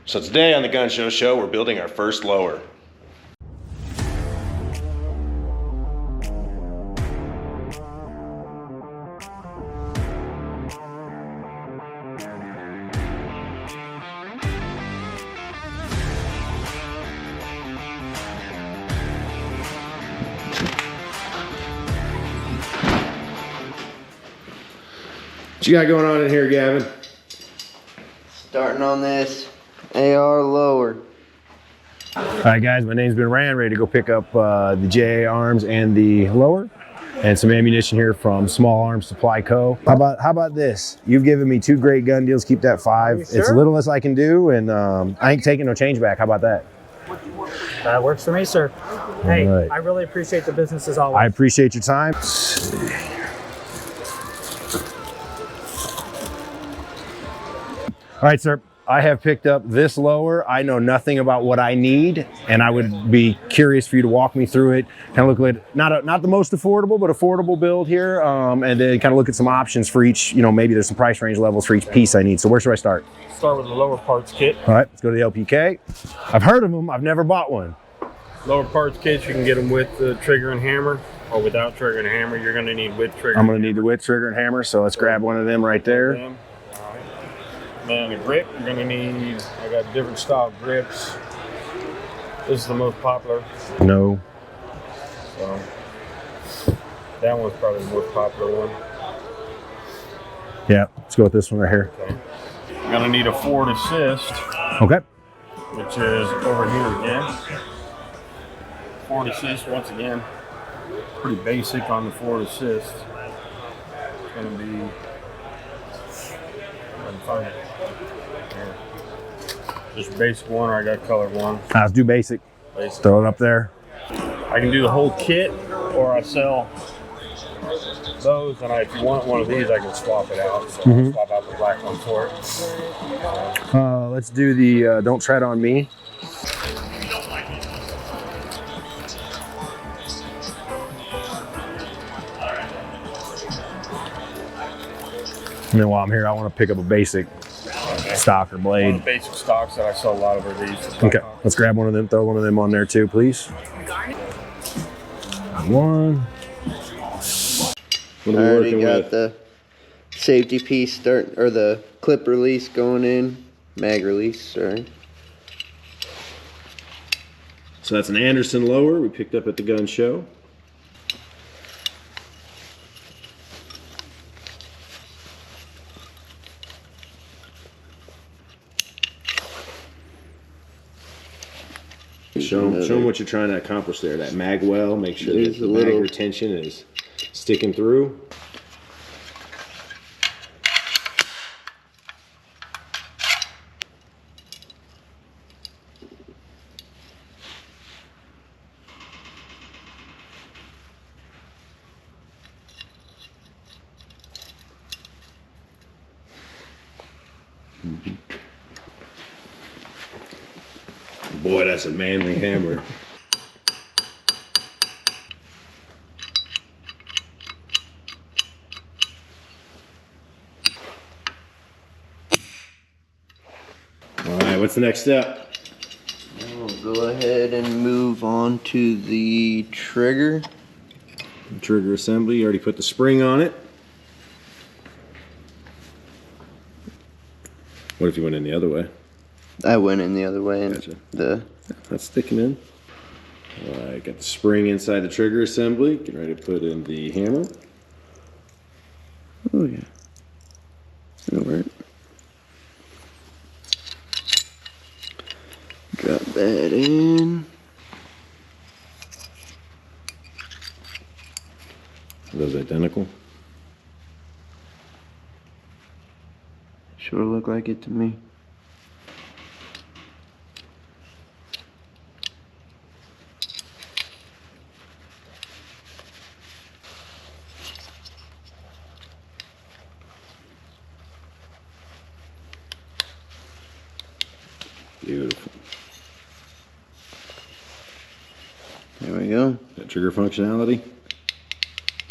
So today on the Gun Show, we're building our first lower. What you got going on in here, Gavin? Starting on this AR lower. All right, guys, my name's been Rand, ready to go pick up the JA arms and the lower and some ammunition here from Small Arms Supply Co. How about this? You've given me 2 great gun deals. Keep that 5. Sure? It's a little less I can do, and I ain't taking no change back. How about that? That works for me, sir. Hey, right. I really appreciate the business as always. I appreciate your time. All right, sir. I have picked up this lower. I know nothing about what I need, and I would be curious for you to walk me through it. Kind of look at not the most affordable, but affordable build here, and then kind of look at some options for each. You know, maybe there's some price range levels for each piece I need. So where should I start? Start with the lower parts kit. All right, let's go to the LPK. I've heard of them. I've never bought one. Lower parts kits, you can get them with the trigger and hammer, or without trigger and hammer. You're going to need with trigger. I'm going to need the with trigger and hammer. So let's grab one of them right there. Then the grip, you're gonna need, I got different style grips. This is the most popular. No. So that one's probably the most popular one. Yeah, let's go with this one right here. Okay. You're gonna need a forward assist, Okay. which is over here again. Forward assist, once again, pretty basic on the forward assist. It's gonna be, find it. Here. Just basic one, or I got colored one. Let's do basic. Basic. Throw it up there. I can do the whole kit, or I sell those, and if you want one of these, I can swap it out. So I'll swap out the black one for it. Let's do the Don't Tread on Me. And then while I'm here, I want to pick up a basic stock or One blade. of the basic stocks that I sell a lot of are these. Okay, let's grab one of them, throw one of them on there too, please. One. I already got the safety piece or the clip release going in. Mag release, sorry. So that's an Anderson lower we picked up at the gun show. Show them what you're trying to accomplish there. That mag well, make sure that the mag retention is sticking through. Boy, that's a manly hammer. All right, what's the next step? We'll go ahead and move on to the trigger. Trigger assembly, you already put the spring on it. What if you went in the other way? I went in the other way and Gotcha. That's sticking in. All right, got the spring inside the trigger assembly. Get ready to put in the hammer. Oh yeah. That'll work. Drop that in. Are those identical? Sure look like it to me. Beautiful. There we go. That trigger functionality.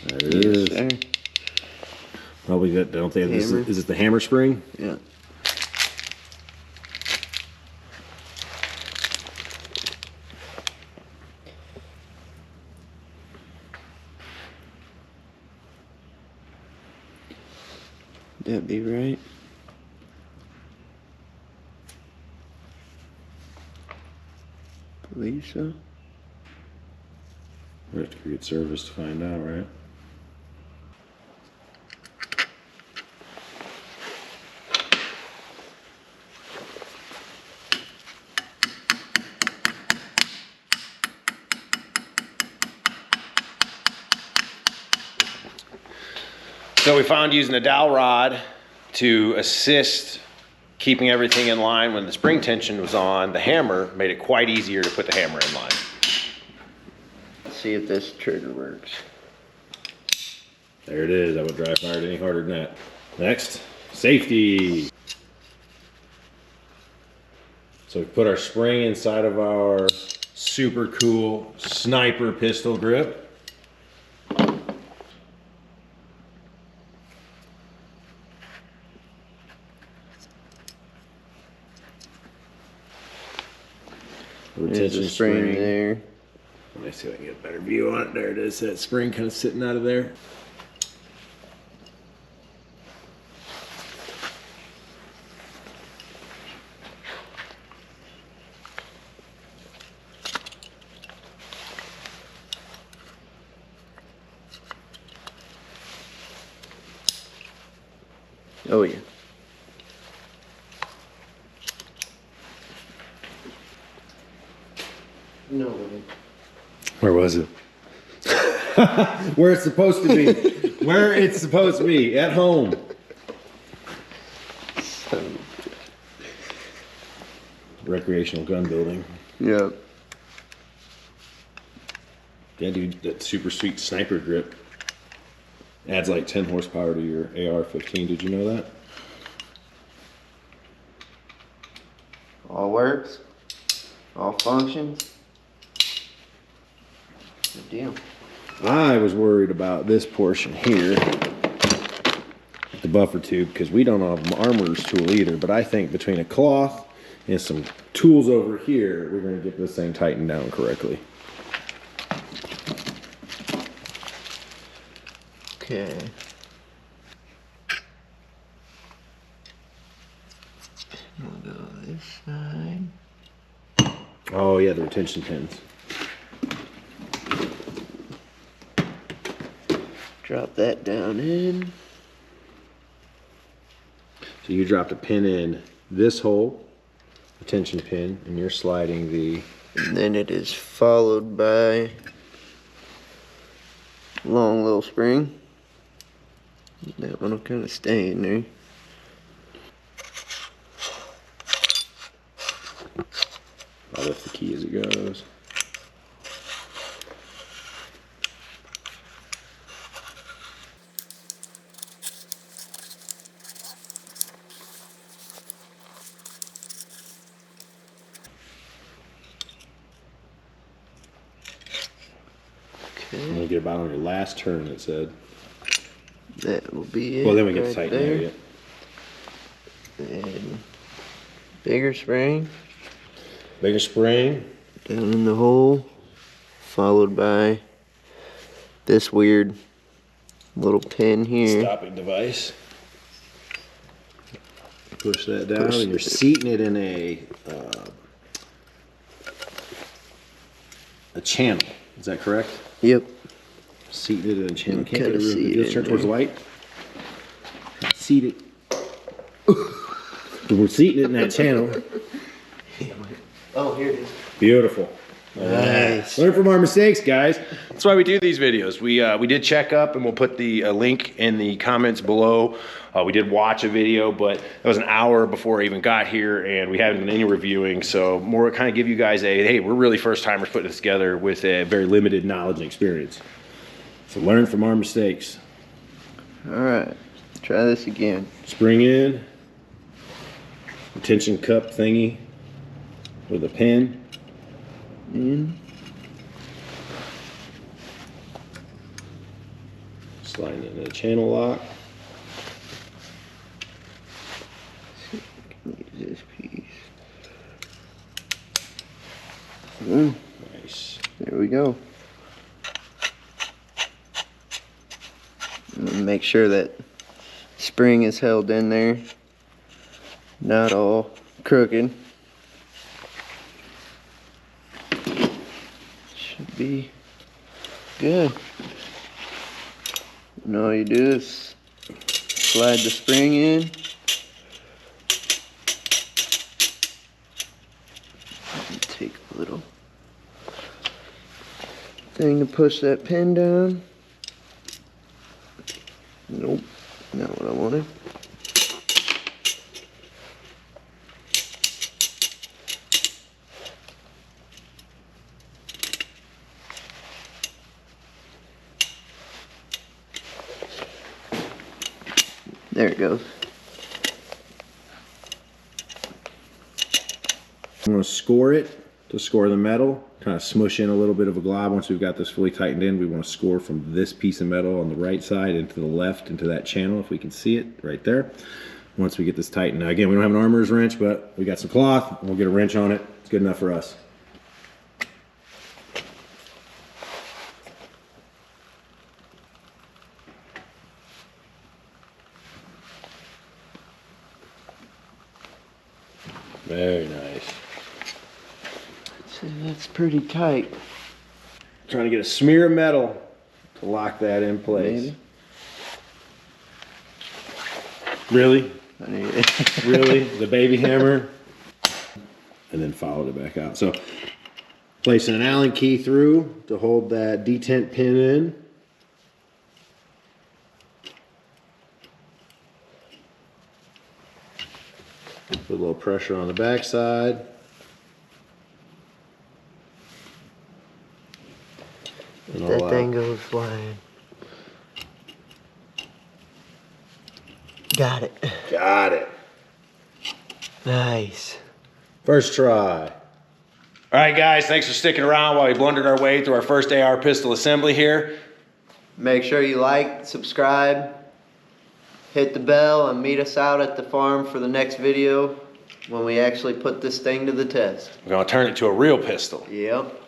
There it is. There. Probably that. Don't they? Hammer. Is it the hammer spring? Yeah. That'd be right. Believe so. We have to get service to find out, right? So we found using a dowel rod to assist keeping everything in line when the spring tension was on, the hammer made it quite easier to put the hammer in line. Let's see if this trigger works. There it is. I would dry fire it any harder than that. Next, safety. So we put our spring inside of our super cool sniper pistol grip. There's a spring there. Let me see if I can get a better view on it. There it is. That spring kind of sitting out of there. Oh yeah. No way. Where was it? Where it's supposed to be. Where it's supposed to be. At home. Recreational gun building. Yep. Yeah, dude, that super sweet sniper grip adds like 10 horsepower to your AR15. Did you know that? All works. All functions. Good deal. I was worried about this portion here, the buffer tube, because we don't have an armorer's tool either, but I think between a cloth and some tools over here, we're going to get this thing tightened down correctly. Okay. We'll go this side. Oh yeah, the retention pins. Drop that down in. So you dropped a pin in this hole, retention pin, and you're sliding the... And then it is followed by long little spring. That one will kind of stay in there. I'll lift the key as it goes. Okay. I'm gonna get about on your last turn, it said. That will be it. Well, then we get right to tighten there. there yet. And bigger spring Bigger spring. down in the hole, followed by this weird little pin here. Stopping device. Push that down, Push and you're it. seating it in a channel. Is that correct? Yep. Seating it in a channel. You Can't get kinda it see it real. in Turn towards the there. light. Seat it. We're seating it in that channel. Oh, here it is. Beautiful. Nice. Learn from our mistakes, guys. That's why we do these videos. We did check up, and we'll put the link in the comments below. We did watch a video, but that was an hour before I even got here, and we haven't done any reviewing. So more kind of give you guys a, hey, we're really first timers putting this together with a very limited knowledge and experience. So learn from our mistakes. All right. Try this again. Spring in, retention cup thingy with a pin. In. Sliding it in a channel lock. Use this piece. Nice. There we go. And make sure that spring is held in there. Not all crooked. Should be good. And all you do is slide the spring in. Take a little thing to push that pin down. Nope, not what I wanted. There it goes. I'm going to score it to score the metal, kind of smush in a little bit of a glob. Once we've got this fully tightened in, we want to score from this piece of metal on the right side into the left, into that channel, if we can see it right there. Once we get this tightened. Now again, we don't have an armorer's wrench, but we got some cloth, and we'll get a wrench on it. It's good enough for us. Very nice. See, that's pretty tight. Trying to get a smear of metal to lock that in place. Maybe. Really? I need it. Really? The baby hammer? And then followed it back out. So placing an Allen key through to hold that detent pin in. Put a little pressure on the back side. And That thing goes flying. Got it. Got it. Nice. First try. All right, guys, thanks for sticking around while we blundered our way through our first AR pistol assembly here. Make sure you like, subscribe, hit the bell, and meet us out at the farm for the next video when we actually put this thing to the test. We're gonna turn it to a real pistol. Yep.